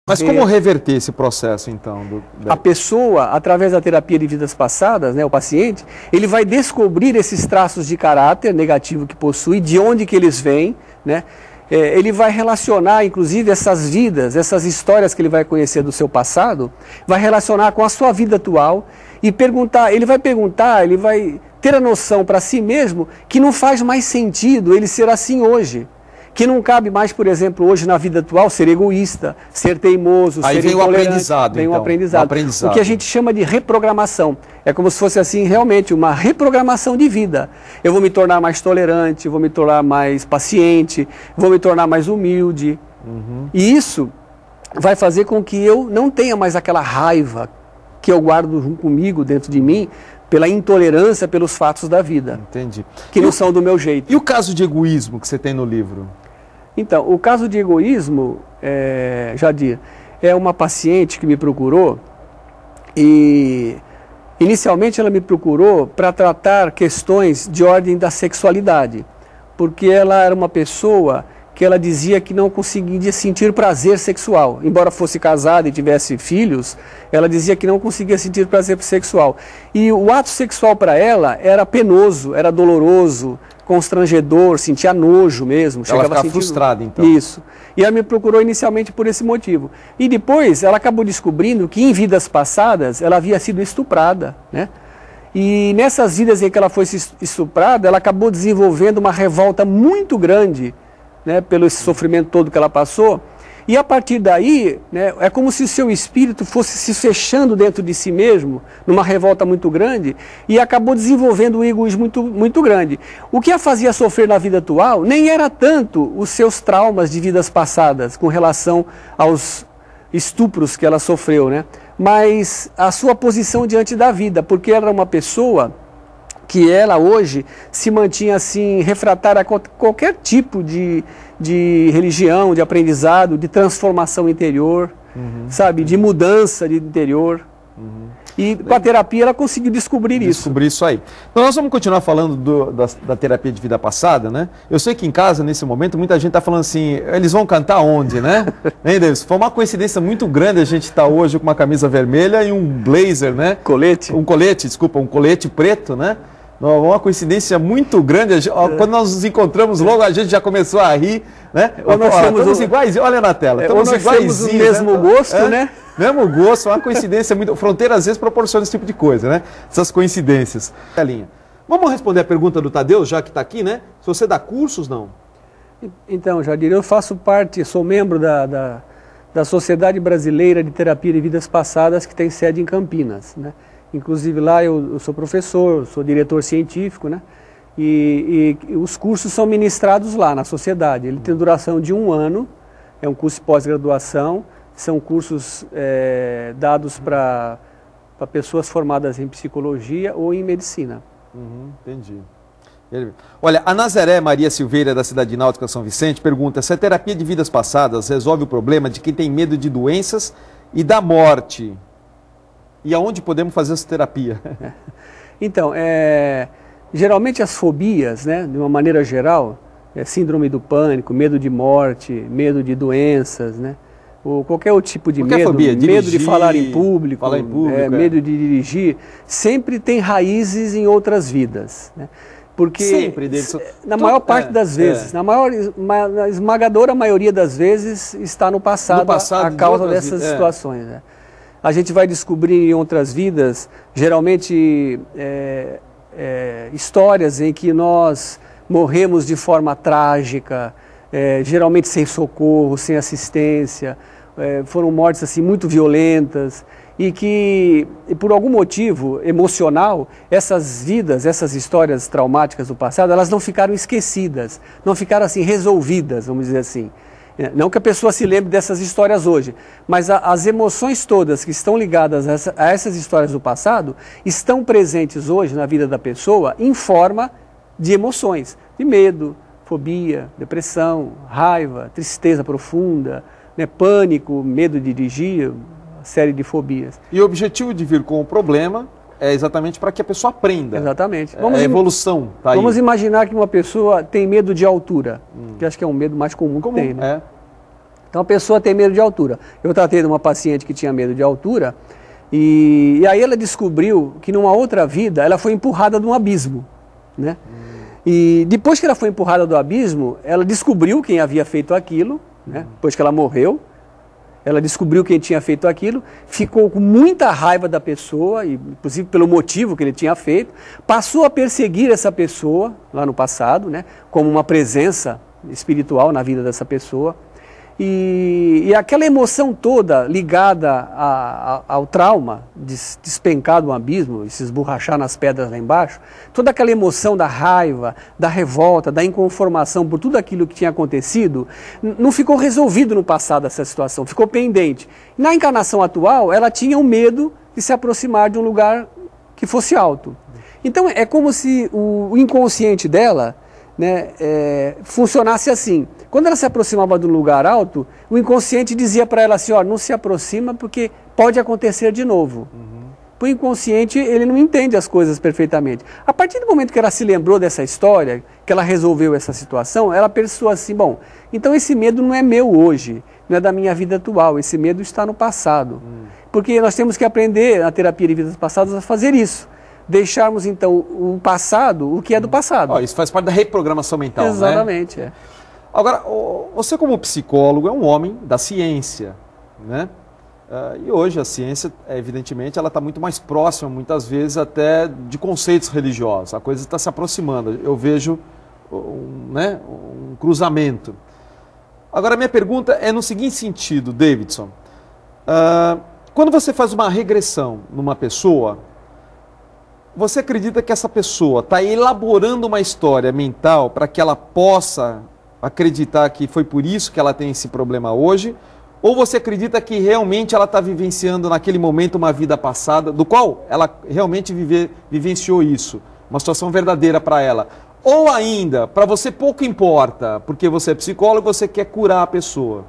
Mas como reverter esse processo, então? A pessoa, através da terapia de vidas passadas, né, o paciente, ele vai descobrir esses traços de caráter negativo que possui, de onde que eles vêm, né? Ele vai relacionar, inclusive, essas vidas, essas histórias que ele vai conhecer do seu passado, vai relacionar com a sua vida atual e perguntar, ele vai ter a noção para si mesmo que não faz mais sentido ele ser assim hoje. Que não cabe mais, por exemplo, hoje na vida atual, ser egoísta, ser teimoso, Aí ser vem o aprendizado, vem então. o aprendizado. O que a gente chama de reprogramação. É como se fosse assim, realmente, uma reprogramação de vida. Eu vou me tornar mais tolerante, vou me tornar mais paciente, vou me tornar mais humilde. E isso vai fazer com que eu não tenha mais aquela raiva que eu guardo comigo, dentro de mim, pela intolerância pelos fatos da vida. Entendi. Que não são do meu jeito. E o caso de egoísmo que você tem no livro? Então, o caso de egoísmo, Jadir, é uma paciente que me procurou e inicialmente ela me procurou para tratar questões de ordem da sexualidade, porque ela era uma pessoa que ela dizia que não conseguia sentir prazer sexual. Embora fosse casada e tivesse filhos, ela dizia que não conseguia sentir prazer sexual. E o ato sexual para ela era penoso, era doloroso, constrangedor, sentia nojo mesmo. Ela ficava frustrada, então. Isso. E ela me procurou inicialmente por esse motivo. E depois ela acabou descobrindo que em vidas passadas ela havia sido estuprada, né? E nessas vidas em que ela foi estuprada, ela acabou desenvolvendo uma revolta muito grande, né, pelo esse sofrimento todo que ela passou, e a partir daí, né, é como se o seu espírito fosse se fechando dentro de si mesmo, numa revolta muito grande, e acabou desenvolvendo um egoísmo muito grande. O que a fazia sofrer na vida atual nem era tanto os seus traumas de vidas passadas, com relação aos estupros que ela sofreu, né, mas a sua posição diante da vida, porque ela era uma pessoa que ela hoje se mantinha assim, refratária a qualquer tipo de religião, de aprendizado, de transformação interior, sabe, de mudança de interior. E com a terapia ela conseguiu descobrir isso. Descobrir isso aí. Então nós vamos continuar falando da terapia de vida passada, né? Eu sei que em casa, nesse momento, muita gente está falando assim, eles vão cantar onde, né? Hein, Davis? Foi uma coincidência muito grande a gente estar hoje com uma camisa vermelha e um blazer, né? Colete. Um colete preto, né? Uma coincidência muito grande. Quando nós nos encontramos logo, a gente já começou a rir, né? Estamos iguais, olha na tela. Nós temos o mesmo gosto, né? Mesmo gosto, uma coincidência muito... Fronteira às vezes proporciona esse tipo de coisa, né? Essas coincidências. Vamos responder a pergunta do Tadeu, já que está aqui, né? Se você dá cursos, não? Então, Jadir, eu faço parte, sou membro da Sociedade Brasileira de Terapia de Vidas Passadas, que tem sede em Campinas, né? Inclusive lá eu sou professor, sou diretor científico, né? E os cursos são ministrados lá na sociedade. Ele tem duração de 1 ano, é um curso de pós-graduação, são cursos dados para pessoas formadas em psicologia ou em medicina. Entendi. Olha, a Nazaré Maria Silveira, da cidade náutica São Vicente, pergunta se a terapia de vidas passadas resolve o problema de quem tem medo de doenças e da morte. E aonde podemos fazer essa terapia? Então, geralmente as fobias, né, de uma maneira geral, síndrome do pânico, medo de morte, medo de doenças, né, ou qualquer outro tipo de medo, fobia, medo de falar em público, medo de dirigir, sempre tem raízes em outras vidas, né? Porque sempre na maior parte das vezes, na esmagadora maioria das vezes, está no passado a causa dessas situações, né? A gente vai descobrir em outras vidas, geralmente, histórias em que nós morremos de forma trágica, geralmente sem socorro, sem assistência, foram mortes assim, muito violentas, e que, por algum motivo emocional, essas vidas, essas histórias traumáticas do passado, elas não ficaram esquecidas, não ficaram assim resolvidas, vamos dizer assim. Não que a pessoa se lembre dessas histórias hoje, mas as emoções todas que estão ligadas a essas histórias do passado estão presentes hoje na vida da pessoa em forma de emoções, de medo, fobia, depressão, raiva, tristeza profunda, né, pânico, medo de dirigir, uma série de fobias. E o objetivo de vir com o problema é exatamente para que a pessoa aprenda. Exatamente. A evolução tá aí. Vamos imaginar que uma pessoa tem medo de altura, que acho que é um medo mais comum que tem, né? Então a pessoa tem medo de altura. Eu tratei de uma paciente que tinha medo de altura e aí ela descobriu que numa outra vida ela foi empurrada de um abismo, né? E depois que ela foi empurrada do abismo, ela descobriu quem havia feito aquilo, né? Depois que ela morreu, ela descobriu quem tinha feito aquilo, ficou com muita raiva da pessoa, inclusive pelo motivo que ele tinha feito, passou a perseguir essa pessoa lá no passado, né? Como uma presença espiritual na vida dessa pessoa. E aquela emoção toda ligada ao trauma de despencar do abismo e se esborrachar nas pedras lá embaixo, toda aquela emoção da raiva, da revolta, da inconformação por tudo aquilo que tinha acontecido, não ficou resolvido no passado essa situação, ficou pendente. Na encarnação atual, ela tinha o medo de se aproximar de um lugar que fosse alto. Então é como se o inconsciente dela, né, funcionasse assim. Quando ela se aproximava de um lugar alto, o inconsciente dizia para ela assim, ó, não se aproxima porque pode acontecer de novo. O inconsciente, ele não entende as coisas perfeitamente. A partir do momento que ela se lembrou dessa história, que ela resolveu essa situação, ela pensou assim, bom, então esse medo não é meu hoje, não é da minha vida atual, esse medo está no passado. Porque nós temos que aprender na terapia de vidas passadas a fazer isso. Deixarmos, então, o passado, o que é do passado. Isso faz parte da reprogramação mental, exatamente, né? Agora, você como psicólogo é um homem da ciência, né? E hoje a ciência, evidentemente, ela está muito mais próxima, muitas vezes, até de conceitos religiosos. A coisa está se aproximando. Eu vejo um cruzamento. Agora, minha pergunta é no seguinte sentido, Davidson. Quando você faz uma regressão numa pessoa, você acredita que essa pessoa está elaborando uma história mental para que ela possa acreditar que foi por isso que ela tem esse problema hoje? Ou você acredita que realmente ela está vivenciando naquele momento uma vida passada, do qual ela realmente vivenciou isso, uma situação verdadeira para ela? Ou ainda, para você pouco importa, porque você é psicólogo e você quer curar a pessoa?